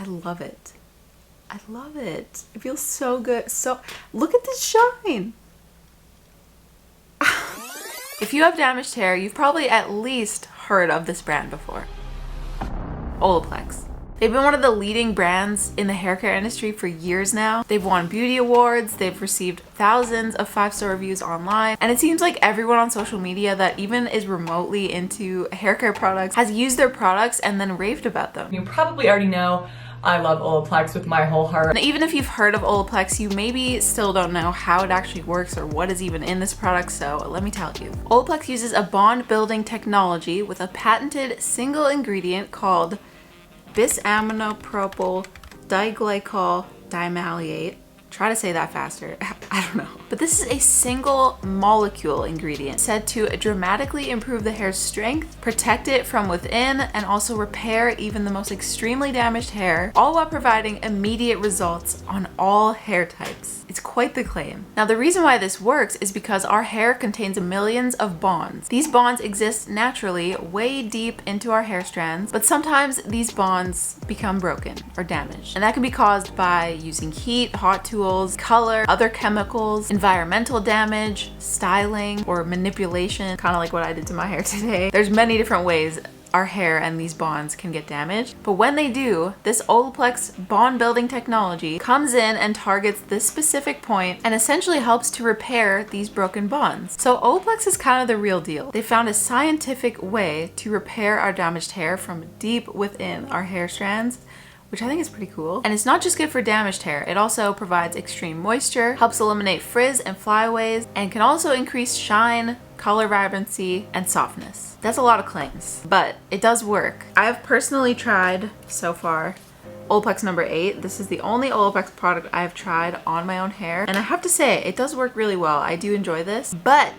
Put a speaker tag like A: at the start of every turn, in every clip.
A: love it. I love it. It feels so good. So, look at this shine. If you have damaged hair, you've probably at least heard of this brand before. Olaplex. They've been one of the leading brands in the hair care industry for years now. They've won beauty awards, they've received thousands of 5-star reviews online, and it seems like everyone on social media that even is remotely into hair care products has used their products and then raved about them.
B: You probably already know I love Olaplex with my whole heart.
A: And even if you've heard of Olaplex, you maybe still don't know how it actually works or what is even in this product, so let me tell you. Olaplex uses a bond building technology with a patented single ingredient called bis-aminopropyl diglycol dimaleate. Try to say that faster. I don't know. But this is a single molecule ingredient said to dramatically improve the hair's strength, protect it from within, and also repair even the most extremely damaged hair, all while providing immediate results on all hair types. It's quite the claim. Now, the reason why this works is because our hair contains millions of bonds. These bonds exist naturally way deep into our hair strands, but sometimes these bonds become broken or damaged. And that can be caused by using heat, hot tools, color, other chemicals, environmental damage, styling, or manipulation, kind of like what I did to my hair today. There's many different ways our hair and these bonds can get damaged. But when they do, this Olaplex bond building technology comes in and targets this specific point and essentially helps to repair these broken bonds. So Olaplex is kind of the real deal. They found a scientific way to repair our damaged hair from deep within our hair strands, which I think is pretty cool. And it's not just good for damaged hair, it also provides extreme moisture, helps eliminate frizz and flyaways, and can also increase shine, color vibrancy, and softness. That's a lot of claims, but it does work. I have personally tried so far Olaplex number 8. This is the only Olaplex product I have tried on my own hair, and I have to say, it does work really well. I do enjoy this, but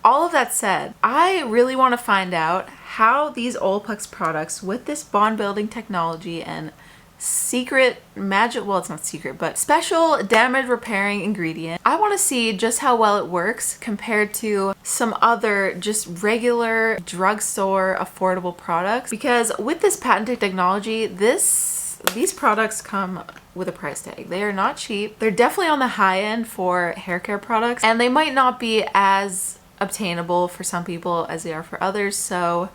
A: all of that said, I really want to find out how these Olaplex products with this bond building technology and secret magic, well, it's not secret, but special damage repairing ingredient, I want to see just how well it works compared to some other just regular drugstore affordable products. Because with this patented technology, these products come with a price tag. They are not cheap. They're definitely on the high end for hair care products, and they might not be as obtainable for some people as they are for others, so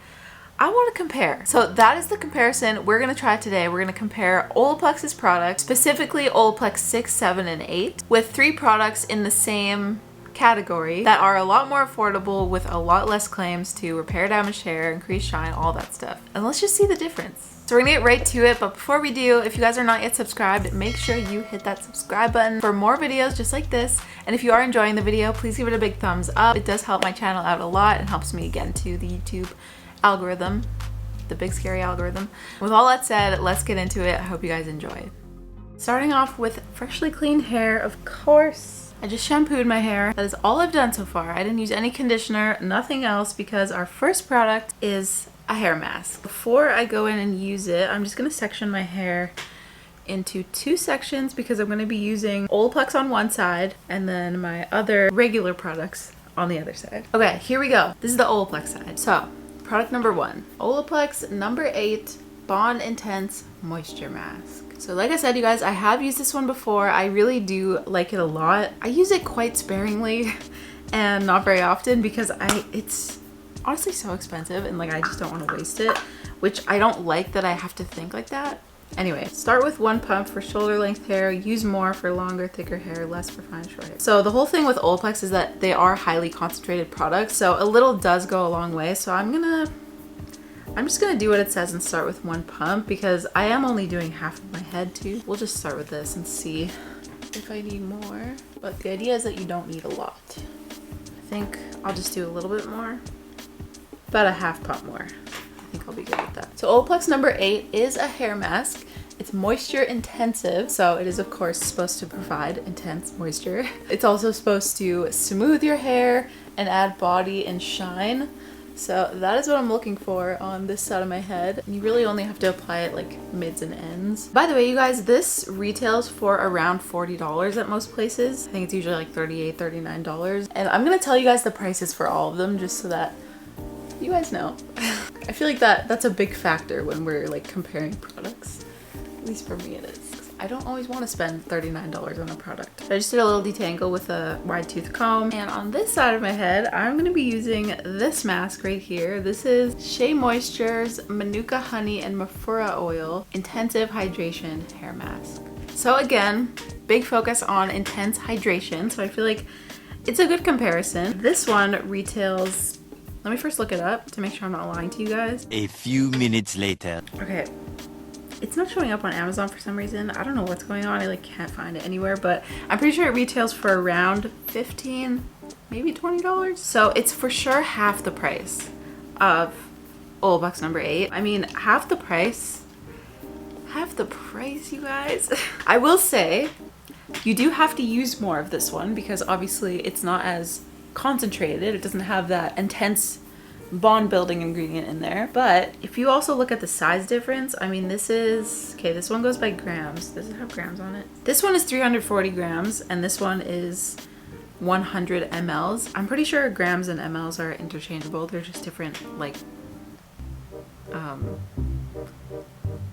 A: I want to compare. So that is the comparison we're going to try today. We're going to compare Olaplex's products, specifically Olaplex 6, 7, and 8, with 3 products in the same category that are a lot more affordable with a lot less claims to repair damaged hair, increase shine, all that stuff. And let's just see the difference. So we're gonna get right to it, but before we do, if you guys are not yet subscribed, make sure you hit that subscribe button for more videos just like this. And if you are enjoying the video, please give it a big thumbs up. It does help my channel out a lot and helps me get into the YouTube algorithm, the big scary algorithm. With all that said, let's get into it. I hope you guys enjoy. Starting off with freshly clean hair, of course. I just shampooed my hair. That is all I've done so far. I didn't use any conditioner, nothing else, because our first product is a hair mask. Before I go in and use it, I'm just gonna section my hair into 2 sections because I'm gonna be using Olaplex on one side and then my other regular products on the other side. Okay, here we go. This is the Olaplex side. So, product number 1, Olaplex number 8 Bond Intense Moisture Mask. So like I said, you guys, I have used this one before. I really do like it a lot. I use it quite sparingly and not very often because it's honestly so expensive and like I just don't want to waste it, which I don't like that I have to think like that. Anyway, start with 1 pump for shoulder length hair, use more for longer, thicker hair, less for fine, short hair. So the whole thing with Olaplex is that they are highly concentrated products, so a little does go a long way. So I'm just gonna do what it says and start with 1 pump because I am only doing half of my head too. We'll just start with this and see if I need more. But the idea is that you don't need a lot. I think I'll just do a little bit more, about a half pump more. I think I'll be good with that. So Olaplex number 8 is a hair mask. It's moisture intensive, so it is of course supposed to provide intense moisture. It's also supposed to smooth your hair and add body and shine. So that is what I'm looking for on this side of my head. You really only have to apply it like mids and ends. By the way, you guys, this retails for around $40 at most places. I think it's usually like $38, $39. And I'm gonna tell you guys the prices for all of them just so that You guys know. I feel like that's a big factor when we're like comparing products. At least for me it is. I don't always want to spend $39 on a product. I just did a little detangle with a wide tooth comb. And on this side of my head, I'm going to be using this mask right here. This is Shea Moisture's Manuka Honey and Mafura Oil Intensive Hydration Hair Mask. So again, big focus on intense hydration. So I feel like it's a good comparison. This one retails, let me first look it up to make sure I'm not lying to you guys.
C: A few minutes later.
A: Okay. It's not showing up on Amazon for some reason. I don't know what's going on. I like can't find it anywhere, but I'm pretty sure it retails for around $15, maybe $20. So it's for sure half the price of Olaplex number 8. I mean, half the price, you guys. I will say you do have to use more of this one because obviously it's not as concentrated. It doesn't have that intense bond building ingredient in there. But if you also look at the size difference, I mean, this is, okay, this one goes by grams. Does it have grams on it? This one is 340 grams and this one is 100 mLs. I'm pretty sure grams and mLs are interchangeable. They're just different, like,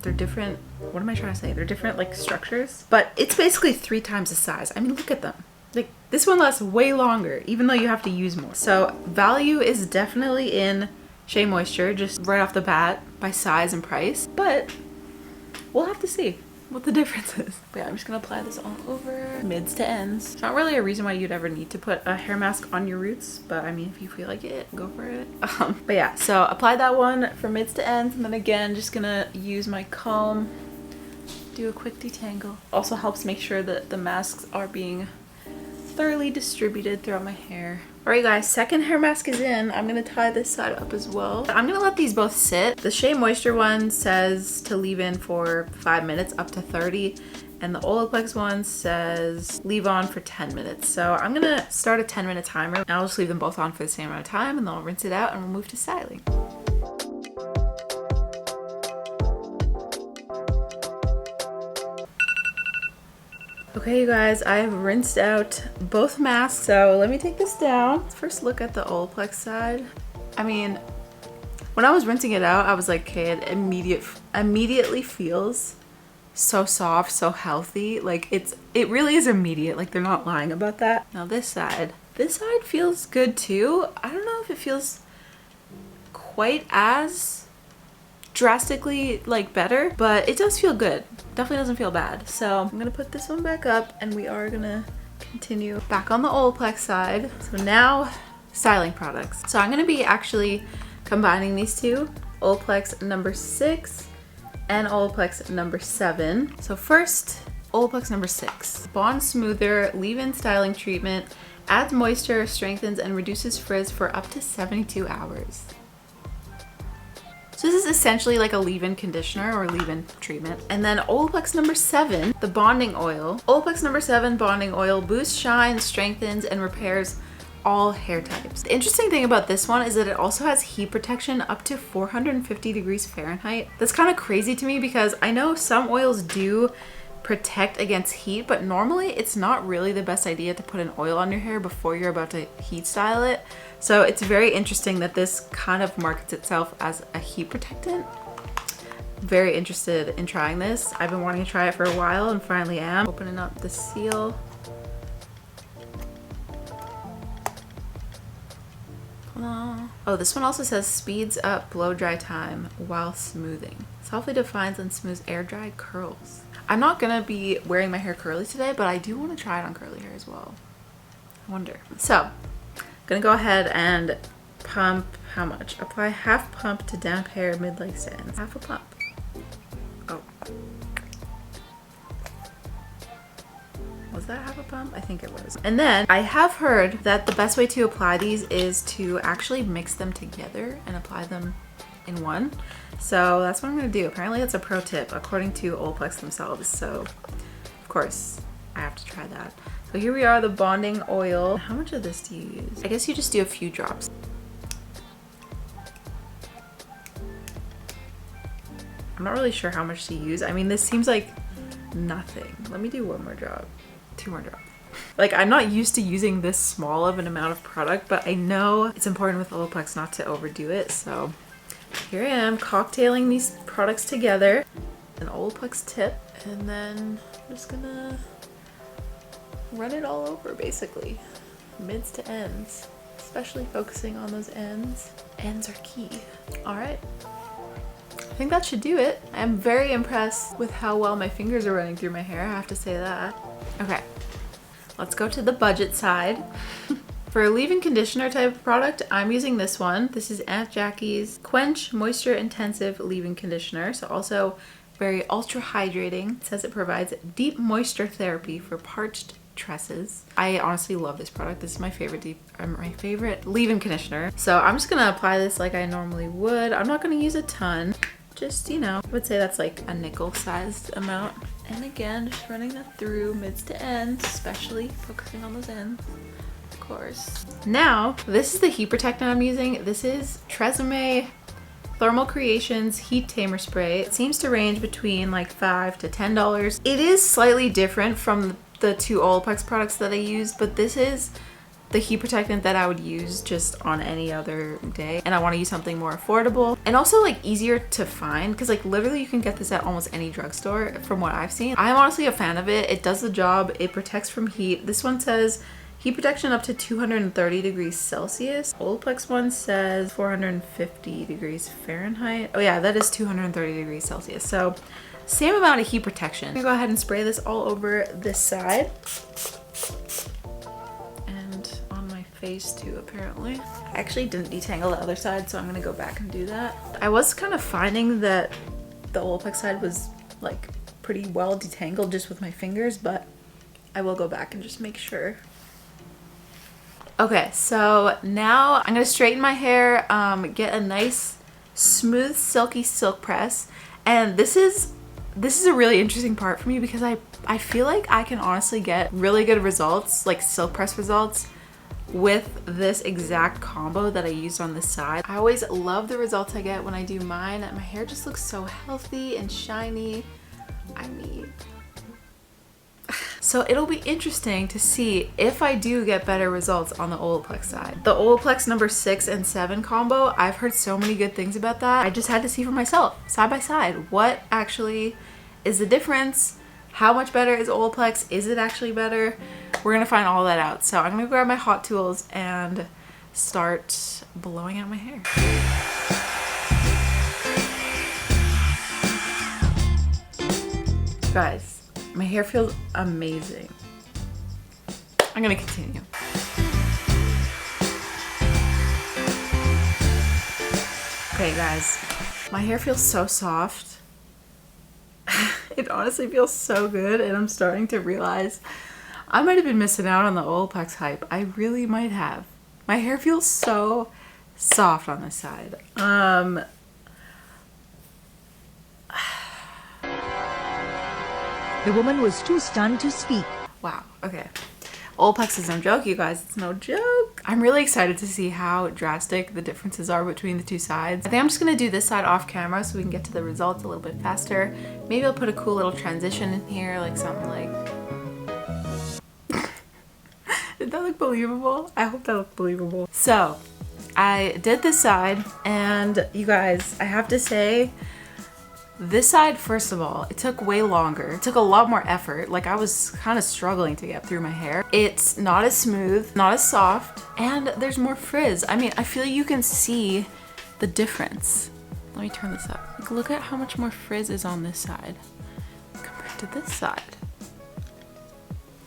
A: they're different, what am I trying to say? They're different, like, structures. But it's basically 3 times the size. I mean, look at them. Like, this one lasts way longer, even though you have to use more. So value is definitely in Shea Moisture, just right off the bat by size and price. But we'll have to see what the difference is. But yeah, I'm just gonna apply this all over, mids to ends. It's not really a reason why you'd ever need to put a hair mask on your roots, but I mean, if you feel like it, go for it. But yeah, so apply that one from mids to ends, and then again, just gonna use my comb, do a quick detangle. Also helps make sure that the masks are being thoroughly distributed throughout my hair. Alright guys, second hair mask is in. I'm gonna tie this side up as well. I'm gonna let these both sit. The Shea Moisture one says to leave in for 5 minutes up to 30, and the Olaplex one says leave on for 10 minutes. So I'm gonna start a 10-minute timer and I'll just leave them both on for the same amount of time, and then I'll rinse it out and we'll move to styling. Okay, you guys, I have rinsed out both masks, so let me take this down. Let's first look at the Olaplex side. I mean, when I was rinsing it out, I was like, okay, it immediately feels so soft, so healthy. Like, it really is immediate. Like, they're not lying about that. Now this side feels good too. I don't know if it feels quite as drastically like better, but it does feel good. Definitely doesn't feel bad. So I'm gonna put this one back up and we are gonna continue back on the Olaplex side. So now styling products. So I'm gonna be actually combining these two, Olaplex number 6 and Olaplex number 7. So first, Olaplex number 6. Bond Smoother Leave-In Styling Treatment, adds moisture, strengthens, and reduces frizz for up to 72 hours. So this is essentially like a leave-in conditioner or leave-in treatment. And then Olaplex number 7, the bonding oil. Olaplex number 7 bonding oil boosts, shines, strengthens, and repairs all hair types. The interesting thing about this one is that it also has heat protection up to 450 degrees Fahrenheit. That's kind of crazy to me because I know some oils do protect against heat, but normally it's not really the best idea to put an oil on your hair before you're about to heat style it. So it's very interesting that this kind of markets itself as a heat protectant. Very interested in trying this. I've been wanting to try it for a while and finally am. Opening up the seal. Oh, this one also says speeds up blow dry time while smoothing. Softly defines and smooths air dry curls. I'm not gonna be wearing my hair curly today, but I do want to try it on curly hair as well. I wonder. So, gonna go ahead and pump, how much? Apply half pump to damp hair mid-lace ends. Half a pump. Oh. Was that half a pump? I think it was. And then I have heard that the best way to apply these is to actually mix them together and apply them in one. So that's what I'm gonna do. Apparently it's a pro tip according to Olaplex themselves. So of course I have to try that. So here we are, the bonding oil. How much of this do you use? I guess you just do a few drops. I'm not really sure how much to use. I mean, this seems like nothing. Let me do one more drop. 2 more drops. Like, I'm not used to using this small of an amount of product, but I know it's important with Olaplex not to overdo it. So here I am cocktailing these products together. An Olaplex tip, and then I'm just gonna run it all over basically. Mids to ends, especially focusing on those ends. Ends are key. All right. I think that should do it. I'm very impressed with how well my fingers are running through my hair, I have to say that. Okay, let's go to the budget side. For a leave-in conditioner type of product, I'm using this one. This is Aunt Jackie's Quench Moisture Intensive Leave-in Conditioner. So also very ultra hydrating. It says it provides deep moisture therapy for parched tresses. I honestly love this product. This is my favorite favorite leave-in conditioner. So I'm just gonna apply this like I normally would. I'm not gonna use a ton. Just, you know, I would say that's like a nickel sized amount. And again, just running that through mids to ends, especially focusing on those ends, of course. Now, this is the heat protectant I'm using. This is Tresemme Thermal Creations Heat Tamer Spray. It seems to range between like $5 to $10. It is slightly different from the two Olaplex products that I used, but this is the heat protectant that I would use just on any other day, and I want to use something more affordable and also like easier to find, because like literally you can get this at almost any drugstore from what I've seen. I'm honestly a fan of it. It does the job. It protects from heat. This one says heat protection up to 230 degrees Celsius. Olaplex one says 450 degrees Fahrenheit. Oh yeah, that is 230 degrees Celsius. So same amount of heat protection. I'm gonna go ahead and spray this all over this side. Face too, apparently. I actually didn't detangle the other side, so I'm gonna go back and do that. I was kind of finding that the Olaplex side was like pretty well detangled just with my fingers, but I will go back and just make sure. Okay, so now I'm gonna straighten my hair, get a nice smooth silky silk press, and this is a really interesting part for me because I feel like I can honestly get really good results, like silk press results, with this exact combo that I used on the side. I always love the results I get when I do mine. My hair just looks so healthy and shiny. I mean, so it'll be interesting to see if I do get better results on the Olaplex side. The Olaplex number 6 and 7 combo, I've heard so many good things about that. I just had to see for myself, side by side, what actually is the difference. How much better is Olaplex? Is it actually better? We're gonna find all that out. So I'm gonna grab my hot tools and start blowing out my hair. Guys, my hair feels amazing. I'm gonna continue. Okay guys, my hair feels so soft. It honestly feels so good, and I'm starting to realize I might have been missing out on the Olaplex hype. I really might have. My hair feels so soft on this side.
D: The woman was too stunned to speak.
A: Wow, okay. Olaplex is no joke, you guys. It's no joke. I'm really excited to see how drastic the differences are between the two sides. I think I'm just gonna do this side off camera so we can get to the results a little bit faster. Maybe I'll put a cool little transition in here, like something like... Did that look believable? I hope that looked believable. So, I did this side, and you guys, I have to say, this side, first of all, it took way longer. It took a lot more effort. Like, I was kind of struggling to get through my hair. It's not as smooth, not as soft, and there's more frizz. I mean, I feel you can see the difference. Let me turn this up. Like, look at how much more frizz is on this side compared to this side.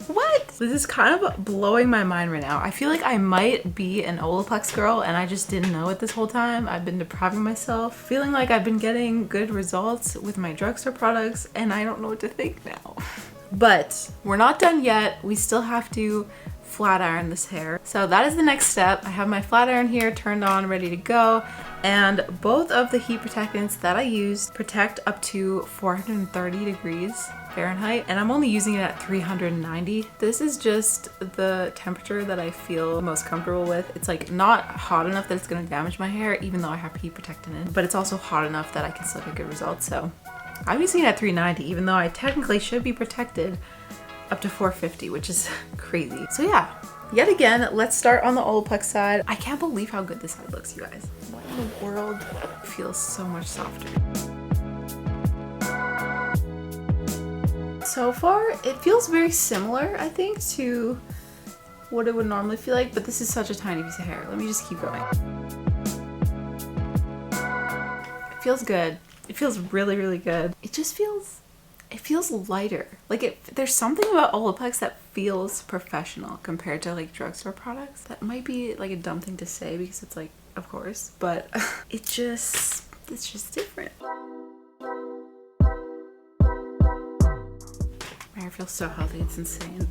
A: What? This is kind of blowing my mind right now. I feel like I might be an Olaplex girl and I just didn't know it this whole time. I've been depriving myself, feeling like I've been getting good results with my drugstore products, and I don't know what to think now. But we're not done yet. We still have to flat iron this hair. So that is the next step. I have my flat iron here turned on, ready to go. And both of the heat protectants that I used protect up to 430 degrees Fahrenheit, and I'm only using it at 390. This is just the temperature that I feel most comfortable with. It's like not hot enough that it's gonna damage my hair, even though I have heat protectant in, but it's also hot enough that I can still get good results. So I'm using it at 390, even though I technically should be protected up to $4.50, which is crazy. So yeah, yet again, let's start on the Olaplex side. I can't believe how good this side looks, you guys. What in the world? It feels so much softer. So far, it feels very similar, I think, to what it would normally feel like, but this is such a tiny piece of hair. Let me just keep going. It feels good. It feels really, really good. It just feels, it feels lighter. Like there's something about Olaplex that feels professional compared to like drugstore products. That might be like a dumb thing to say because it's like, of course, but it's just different. My hair feels so healthy, it's insane.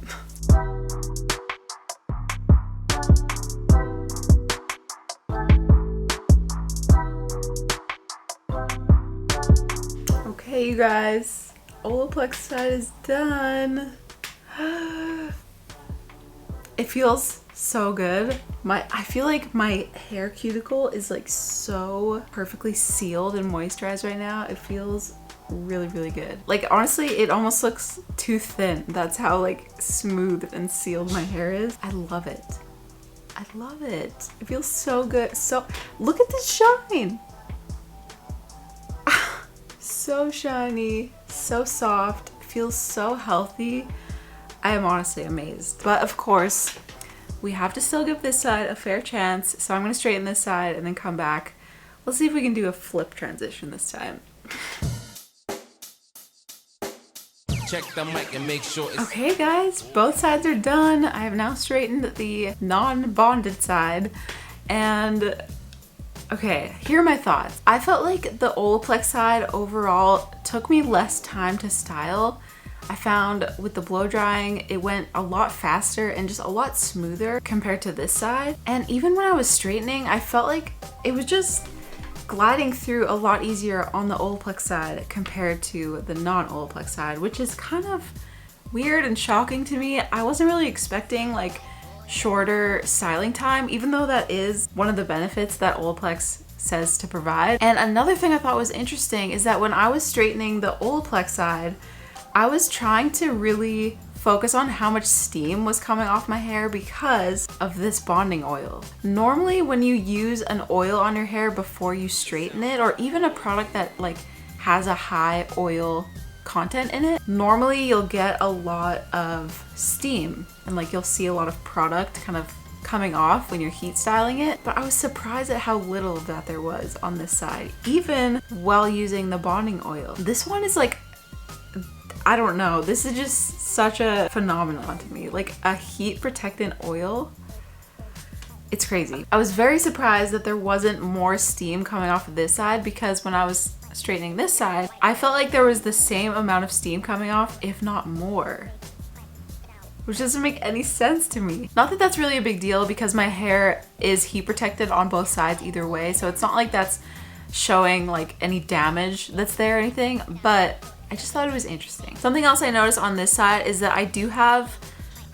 A: Okay, you guys, Olaplex side is done. It feels so good. I feel like my hair cuticle is like so perfectly sealed and moisturized right now. It feels really, really good. Like honestly, it almost looks too thin. That's how like smooth and sealed my hair is. I love it. I love it. It feels so good. So look at this shine. So shiny, so soft, feels so healthy. I am honestly amazed. But of course, we have to still give this side a fair chance. So I'm gonna straighten this side and then come back. Let's see if we can do a flip transition this time.
E: Check the mic and make sure it's
A: Okay guys, both sides are done. I have now straightened the non-bonded side and okay, here are my thoughts. I felt like the Olaplex side overall took me less time to style. I found with the blow drying, it went a lot faster and just a lot smoother compared to this side. And even when I was straightening, I felt like it was just gliding through a lot easier on the Olaplex side compared to the non-Olaplex side, which is kind of weird and shocking to me. I wasn't really expecting like shorter styling time, even though that is one of the benefits that Olaplex says to provide. And another thing I thought was interesting is that when I was straightening the Olaplex side, I was trying to really focus on how much steam was coming off my hair because of this bonding oil. Normally when you use an oil on your hair before you straighten it, or even a product that like has a high oil content in it, normally you'll get a lot of steam and like you'll see a lot of product kind of coming off when you're heat styling it. But I was surprised at how little of that there was on this side, even while using the bonding oil. This one is like, I don't know, this is just such a phenomenon to me. Like a heat protectant oil, it's crazy. I was very surprised that there wasn't more steam coming off of this side because when I was straightening this side, I felt like there was the same amount of steam coming off, if not more. Which doesn't make any sense to me. Not that that's really a big deal because my hair is heat protected on both sides either way, so it's not like that's showing like any damage that's there or anything, but I just thought it was interesting. Something else I noticed on this side is that I do have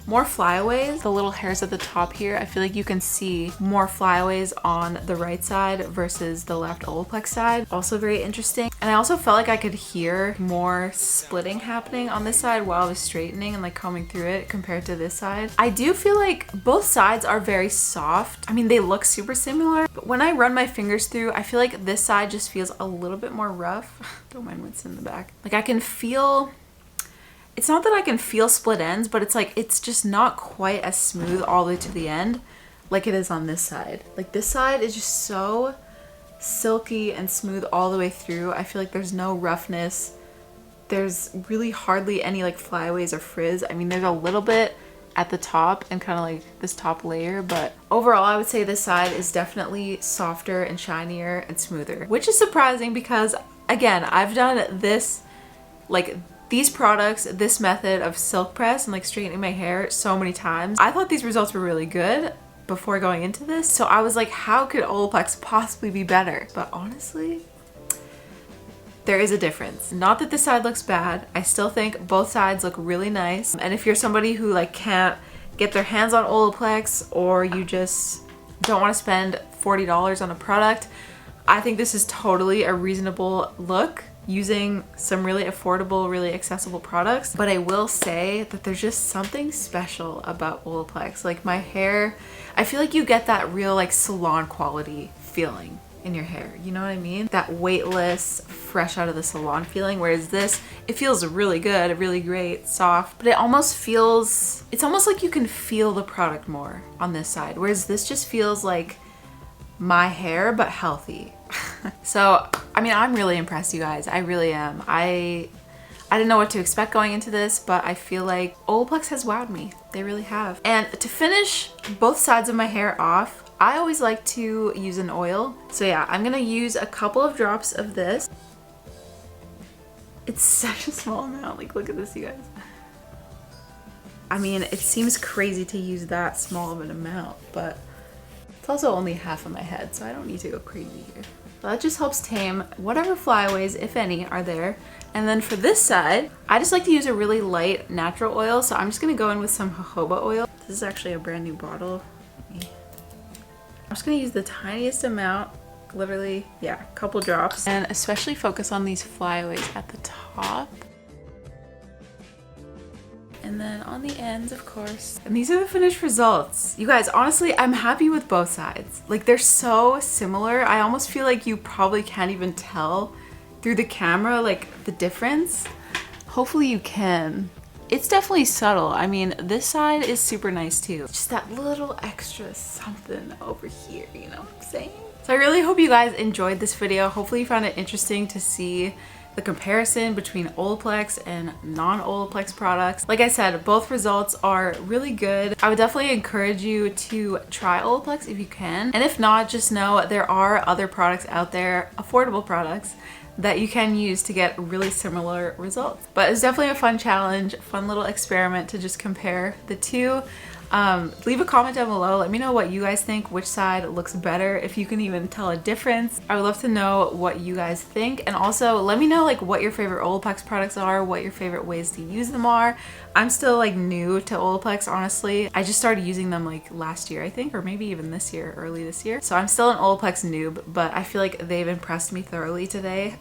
A: more flyaways. The little hairs at the top here, I feel like you can see more flyaways on the right side versus the left Olaplex side. Also very interesting. And I also felt like I could hear more splitting happening on this side while I was straightening and like combing through it compared to this side. I do feel like both sides are very soft. I mean, they look super similar, but when I run my fingers through, I feel like this side just feels a little bit more rough. Don't mind what's in the back. Like I can feel, it's not that I can feel split ends, but it's like, it's just not quite as smooth all the way to the end like it is on this side. Like this side is just so silky and smooth all the way through. I feel like there's no roughness. There's really hardly any like flyaways or frizz. I mean, there's a little bit at the top and kind of like this top layer, but overall I would say this side is definitely softer and shinier and smoother, which is surprising because again, I've done this, like these products, this method of silk press and like straightening my hair so many times. I thought these results were really good before going into this, so I was like, how could Olaplex possibly be better? But honestly, there is a difference. Not that this side looks bad. I still think both sides look really nice. And if you're somebody who like can't get their hands on Olaplex, or you just don't want to spend $40 on a product, I think this is totally a reasonable look using some really affordable, really accessible products. But I will say that there's just something special about Olaplex. Like my hair, I feel like you get that real like salon quality feeling in your hair, you know what I mean? That weightless, fresh out of the salon feeling, whereas this, it feels really good, really great, soft, but it almost feels, it's almost like you can feel the product more on this side, whereas this just feels like my hair, but healthy. So, I mean, I'm really impressed, you guys. I really am. I didn't know what to expect going into this, but I feel like Olaplex has wowed me. They really have. And to finish both sides of my hair off, I always like to use an oil. So yeah, I'm gonna use a couple of drops of this. It's such a small amount. Like, look at this, you guys. I mean, it seems crazy to use that small of an amount, but it's also only half of my head, so I don't need to go crazy here. So that just helps tame whatever flyaways, if any, are there. And then for this side, I just like to use a really light natural oil, so I'm just gonna go in with some jojoba oil. This is actually a brand new bottle. I'm just gonna use the tiniest amount, literally, yeah, a couple drops. And especially focus on these flyaways at the top. And then on the ends, of course. And these are the finished results. You guys, honestly, I'm happy with both sides. Like, they're so similar. I almost feel like you probably can't even tell through the camera, like, the difference. Hopefully you can. It's definitely subtle. I mean, this side is super nice too. Just that little extra something over here, you know what I'm saying? So I really hope you guys enjoyed this video. Hopefully you found it interesting to see the comparison between Olaplex and non-Olaplex products. Like I said, both results are really good. I would definitely encourage you to try Olaplex if you can. And if not, just know there are other products out there, affordable products, that you can use to get really similar results. But it's definitely a fun challenge, fun little experiment to just compare the two. Leave a comment down below. Let me know what you guys think, which side looks better, if you can even tell a difference. I would love to know what you guys think. And also let me know like what your favorite Olaplex products are, what your favorite ways to use them are. I'm still like new to Olaplex, honestly. I just started using them like last year, I think, or maybe even this year, early this year. So I'm still an Olaplex noob, but I feel like they've impressed me thoroughly today.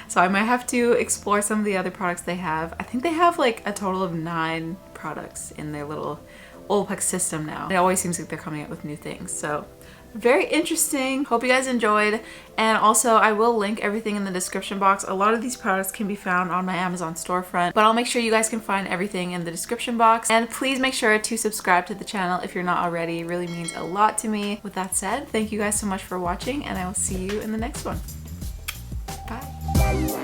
A: So I might have to explore some of the other products they have. I think they have like a total of 9 products in their little Olaplex system now. It always seems like they're coming up with new things. So very interesting. Hope you guys enjoyed. And also I will link everything in the description box. A lot of these products can be found on my Amazon storefront, but I'll make sure you guys can find everything in the description box. And please make sure to subscribe to the channel if you're not already. It really means a lot to me. With that said, thank you guys so much for watching, and I will see you in the next one. Bye.